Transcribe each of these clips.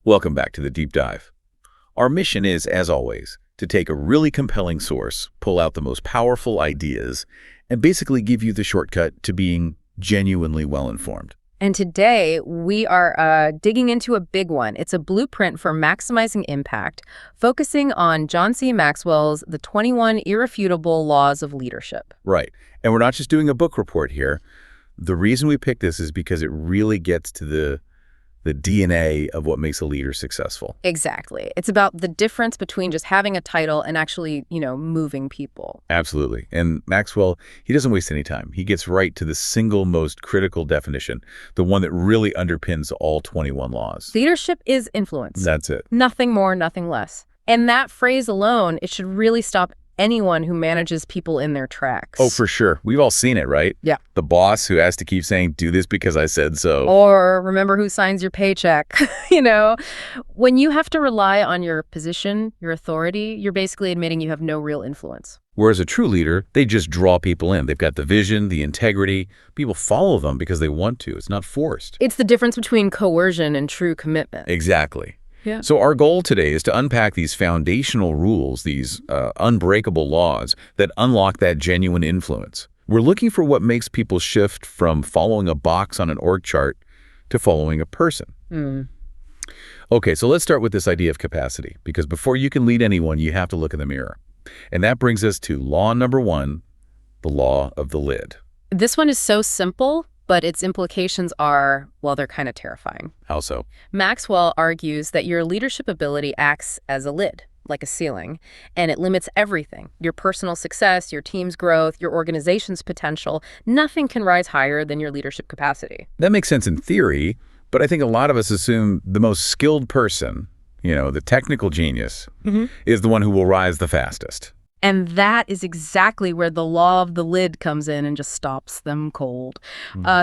Welcome back to the Deep Dive. Our mission is, as always, to take a really compelling source, pull out the most powerful ideas, and basically give you the shortcut to being genuinely well-informed. And today, we are digging into a big one. It's a blueprint for maximizing impact, focusing on John C. Maxwell's The 21 Irrefutable Laws of Leadership. Right. And we're not just doing a book report here. The reason we picked this is because it really gets to the DNA of what makes a leader successful. Exactly. It's about the difference between just having a title and actually, moving people. Absolutely. And Maxwell, he doesn't waste any time. He gets right to the single most critical definition, the one that really underpins all 21 laws. Leadership is influence. That's it. Nothing more, nothing less. And that phrase alone, it should really stop anyone who manages people in their tracks. Oh, for sure. We've all seen it, right? Yeah. The boss who has to keep saying, do this because I said so. Or remember who signs your paycheck. When you have to rely on your position, your authority, you're basically admitting you have no real influence. Whereas a true leader, they just draw people in. They've got the vision, the integrity. People follow them because they want to. It's not forced. It's the difference between coercion and true commitment. Exactly. Yeah. So our goal today is to unpack these foundational rules, these unbreakable laws that unlock that genuine influence. We're looking for what makes people shift from following a box on an org chart to following a person. Okay, so let's start with this idea of capacity, because before you can lead anyone, you have to look in the mirror. And that brings us to law number 1, the law of the lid. This one is so simple, but its implications are, well, they're kind of terrifying. How so? Maxwell argues that your leadership ability acts as a lid, like a ceiling, and it limits everything. Your personal success, your team's growth, your organization's potential. Nothing can rise higher than your leadership capacity. That makes sense in theory, but I think a lot of us assume the most skilled person, the technical genius, is the one who will rise the fastest. And that is exactly where the law of the lid comes in and just stops them cold.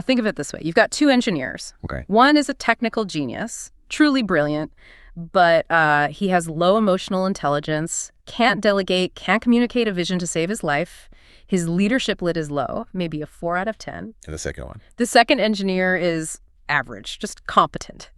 Think of it this way. You've got two engineers. Okay. One is a technical genius, truly brilliant, but he has low emotional intelligence, can't delegate, can't communicate a vision to save his life. His leadership lid is low, maybe a 4 out of 10. And the second one? The second engineer is average, just competent.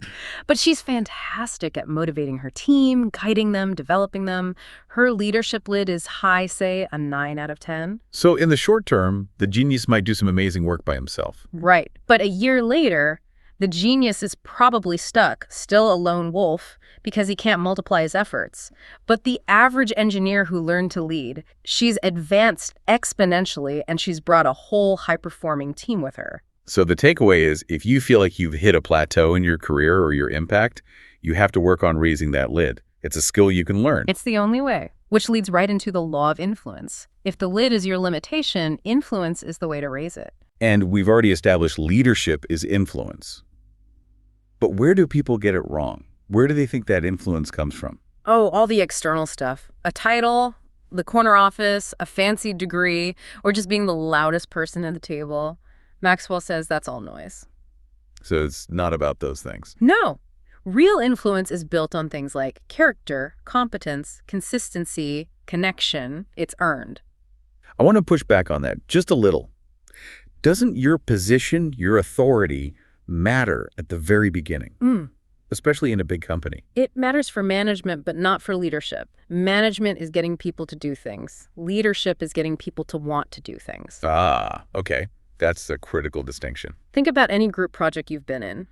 But she's fantastic at motivating her team, guiding them, developing them. Her leadership lid is high, say, a 9 out of 10. So in the short term, the genius might do some amazing work by himself. Right. But a year later, the genius is probably stuck, still a lone wolf, because he can't multiply his efforts. But the average engineer who learned to lead, she's advanced exponentially, and she's brought a whole high-performing team with her. So the takeaway is, if you feel like you've hit a plateau in your career or your impact, you have to work on raising that lid. It's a skill you can learn. It's the only way, which leads right into the law of influence. If the lid is your limitation, influence is the way to raise it. And we've already established leadership is influence. But where do people get it wrong? Where do they think that influence comes from? Oh, all the external stuff. A title, the corner office, a fancy degree, or just being the loudest person at the table. Maxwell says that's all noise. So it's not about those things. No. Real influence is built on things like character, competence, consistency, connection. It's earned. I want to push back on that just a little. Doesn't your position, your authority, matter at the very beginning? Especially in a big company. It matters for management, but not for leadership. Management is getting people to do things. Leadership is getting people to want to do things. Ah, okay. That's a critical distinction. Think about any group project you've been in.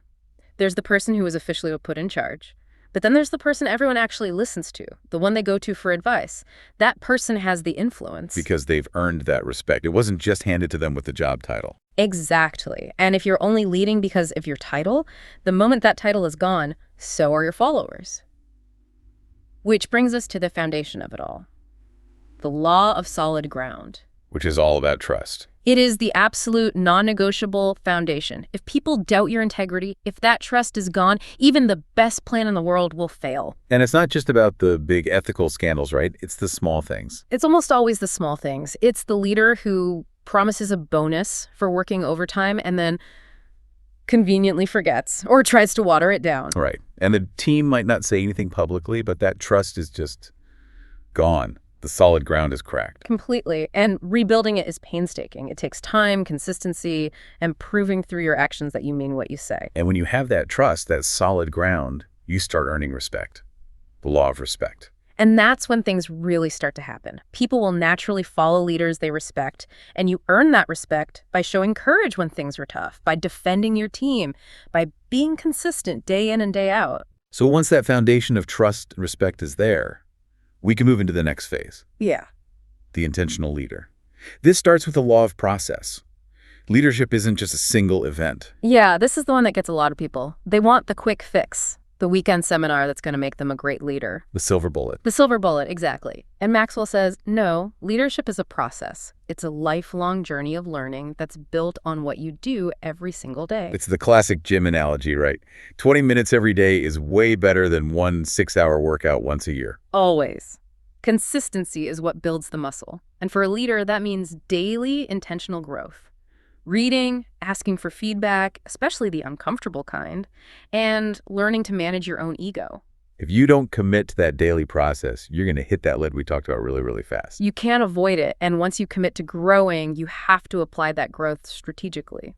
There's the person who was officially put in charge. But then there's the person everyone actually listens to, the one they go to for advice. That person has the influence. Because they've earned that respect. It wasn't just handed to them with the job title. Exactly. And if you're only leading because of your title, the moment that title is gone, so are your followers. Which brings us to the foundation of it all. The law of solid ground. Which is all about trust. It is the absolute non-negotiable foundation. If people doubt your integrity, if that trust is gone, even the best plan in the world will fail. And it's not just about the big ethical scandals, right? It's the small things. It's almost always the small things. It's the leader who promises a bonus for working overtime and then conveniently forgets or tries to water it down. Right. And the team might not say anything publicly, but that trust is just gone. The solid ground is cracked. Completely. And rebuilding it is painstaking. It takes time, consistency, and proving through your actions that you mean what you say. And when you have that trust, that solid ground, you start earning respect. The law of respect. And that's when things really start to happen. People will naturally follow leaders they respect, and you earn that respect by showing courage when things are tough, by defending your team, by being consistent day in and day out. So once that foundation of trust and respect is there, we can move into the next phase. Yeah. The intentional leader. This starts with the law of process. Leadership isn't just a single event. Yeah, this is the one that gets a lot of people. They want the quick fix, the weekend seminar that's going to make them a great leader. The silver bullet. The silver bullet, exactly. And Maxwell says, no, leadership is a process. It's a lifelong journey of learning that's built on what you do every single day. It's the classic gym analogy, right? 20 minutes every day is way better than one 6-hour workout once a year. Always. Consistency is what builds the muscle. And for a leader, that means daily intentional growth. Reading, asking for feedback, especially the uncomfortable kind, and learning to manage your own ego. If you don't commit to that daily process, you're going to hit that lid we talked about really, really fast. You can't avoid it, and once you commit to growing, you have to apply that growth strategically.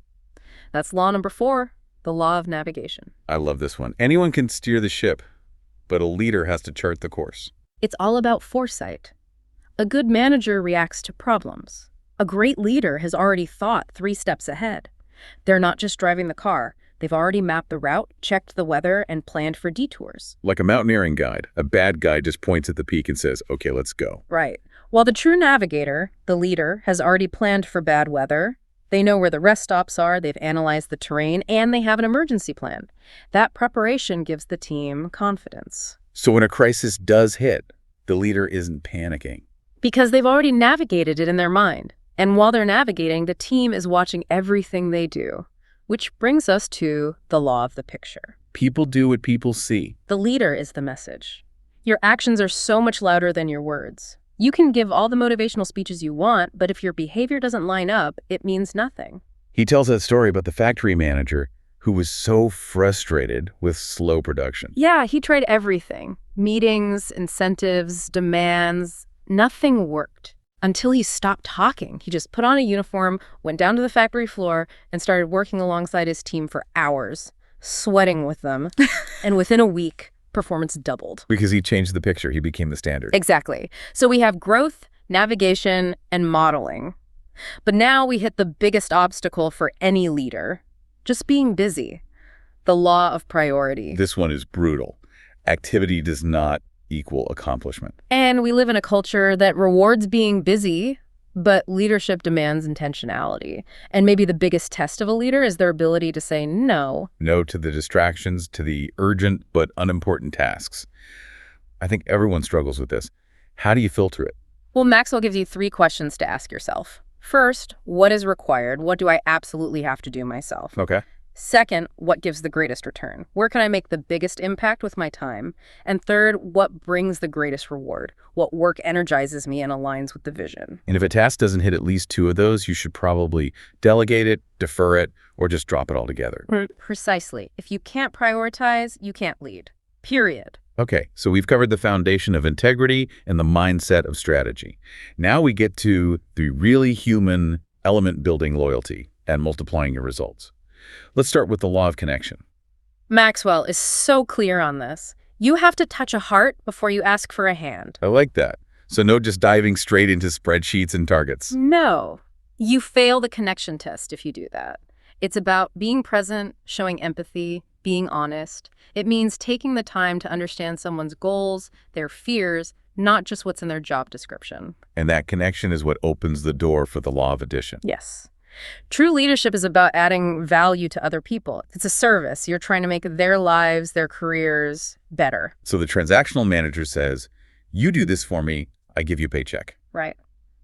That's law number 4, the law of navigation. I love this one. Anyone can steer the ship, but a leader has to chart the course. It's all about foresight. A good manager reacts to problems. A great leader has already thought 3 steps ahead. They're not just driving the car. They've already mapped the route, checked the weather, and planned for detours. Like a mountaineering guide, a bad guide just points at the peak and says, okay, let's go. Right. While the true navigator, the leader, has already planned for bad weather. They know where the rest stops are, they've analyzed the terrain, and they have an emergency plan. That preparation gives the team confidence. So when a crisis does hit, the leader isn't panicking. Because they've already navigated it in their mind. And while they're navigating, the team is watching everything they do. Which brings us to the law of the picture. People do what people see. The leader is the message. Your actions are so much louder than your words. You can give all the motivational speeches you want, but if your behavior doesn't line up, it means nothing. He tells that story about the factory manager who was so frustrated with slow production. Yeah, he tried everything. Meetings, incentives, demands. Nothing worked. Until he stopped talking. He just put on a uniform, went down to the factory floor, and started working alongside his team for hours, sweating with them. And within a week, performance doubled. Because he changed the picture. He became the standard. Exactly. So we have growth, navigation, and modeling. But now we hit the biggest obstacle for any leader. Just being busy. The law of priority. This one is brutal. Activity does not equal accomplishment. And we live in a culture that rewards being busy, but leadership demands intentionality. And maybe the biggest test of a leader is their ability to say no. No to the distractions, to the urgent but unimportant tasks. I think everyone struggles with this. How do you filter it? Well, Maxwell gives you 3 questions to ask yourself. First, what is required? What do I absolutely have to do myself? Okay. Second, what gives the greatest return? Where can I make the biggest impact with my time? And third, what brings the greatest reward? What work energizes me and aligns with the vision? And if a task doesn't hit at least 2 of those, you should probably delegate it, defer it, or just drop it altogether. Precisely. If you can't prioritize, you can't lead. Period. Okay, so we've covered the foundation of integrity and the mindset of strategy. Now we get to the really human element building loyalty and multiplying your results. Let's start with the law of connection. Maxwell is so clear on this. You have to touch a heart before you ask for a hand. I like that. So no just diving straight into spreadsheets and targets. No. You fail the connection test if you do that. It's about being present, showing empathy, being honest. It means taking the time to understand someone's goals, their fears, not just what's in their job description. And that connection is what opens the door for the law of addition. Yes. True leadership is about adding value to other people. It's a service. You're trying to make their lives, their careers better. So the transactional manager says, you do this for me, I give you a paycheck. Right.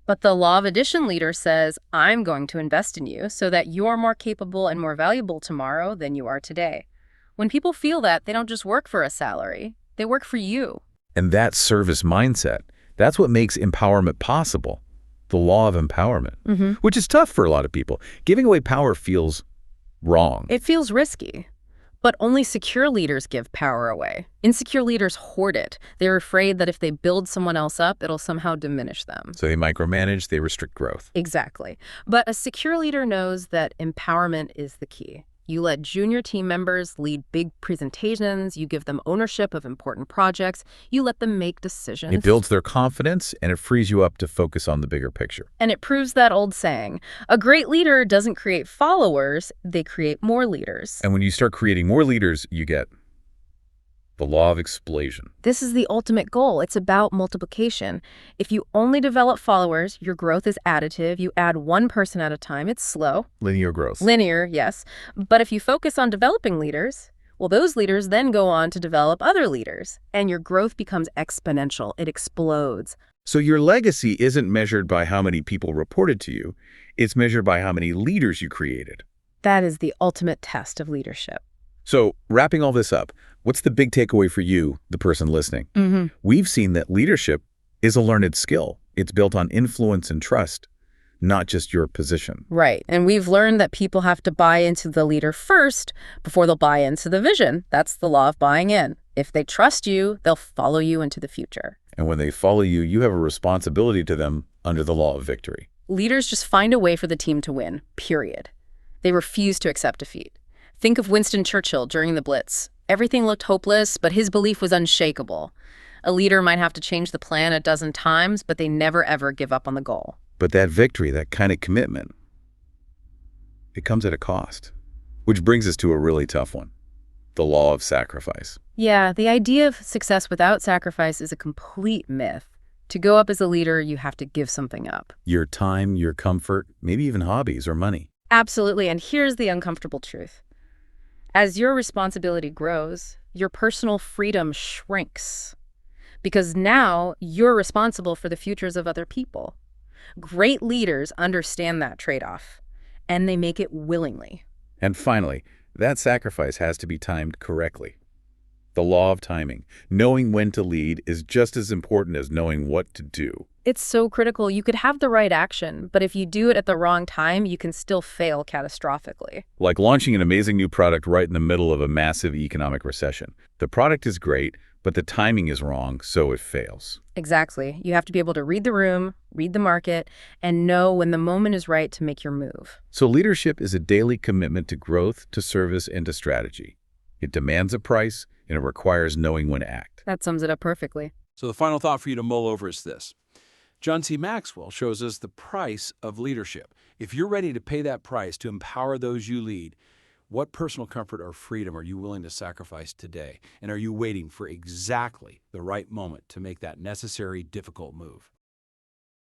But the law of addition leader says, I'm going to invest in you so that you're more capable and more valuable tomorrow than you are today. When people feel that, they don't just work for a salary. They work for you. And that service mindset, that's what makes empowerment possible. The law of empowerment, which is tough for a lot of people. Giving away power feels wrong. It feels risky. But only secure leaders give power away. Insecure leaders hoard it. They're afraid that if they build someone else up, it'll somehow diminish them. So they micromanage, they restrict growth. Exactly. But a secure leader knows that empowerment is the key. You let junior team members lead big presentations, you give them ownership of important projects, you let them make decisions. It builds their confidence, and it frees you up to focus on the bigger picture. And it proves that old saying, a great leader doesn't create followers, they create more leaders. And when you start creating more leaders, you get the law of explosion. This is the ultimate goal. It's about multiplication. If you only develop followers, your growth is additive. You add one person at a time. It's slow. Linear growth. Linear, yes. But if you focus on developing leaders, well, those leaders then go on to develop other leaders, and your growth becomes exponential. It explodes. So your legacy isn't measured by how many people reported to you. It's measured by how many leaders you created. That is the ultimate test of leadership. So wrapping all this up, what's the big takeaway for you, the person listening? We've seen that leadership is a learned skill. It's built on influence and trust, not just your position. Right. And we've learned that people have to buy into the leader first before they'll buy into the vision. That's the law of buying in. If they trust you, they'll follow you into the future. And when they follow you, you have a responsibility to them under the law of victory. Leaders just find a way for the team to win, period. They refuse to accept defeat. Think of Winston Churchill during the Blitz. Everything looked hopeless, but his belief was unshakable. A leader might have to change the plan a dozen times, but they never, ever give up on the goal. But that victory, that kind of commitment, it comes at a cost. Which brings us to a really tough one, the law of sacrifice. Yeah, the idea of success without sacrifice is a complete myth. To go up as a leader, you have to give something up. Your time, your comfort, maybe even hobbies or money. Absolutely, and here's the uncomfortable truth. As your responsibility grows, your personal freedom shrinks. Because now you're responsible for the futures of other people. Great leaders understand that trade-off, and they make it willingly. And finally, that sacrifice has to be timed correctly. The law of timing. Knowing when to lead is just as important as knowing what to do. It's so critical. You could have the right action, but if you do it at the wrong time, you can still fail catastrophically. Like launching an amazing new product right in the middle of a massive economic recession. The product is great, but the timing is wrong, so it fails. Exactly. You have to be able to read the room, read the market, and know when the moment is right to make your move. So leadership is a daily commitment to growth, to service, and to strategy. It demands a price, and it requires knowing when to act. That sums it up perfectly. So the final thought for you to mull over is this. John C. Maxwell shows us the price of leadership. If you're ready to pay that price to empower those you lead, what personal comfort or freedom are you willing to sacrifice today? And are you waiting for exactly the right moment to make that necessary, difficult move?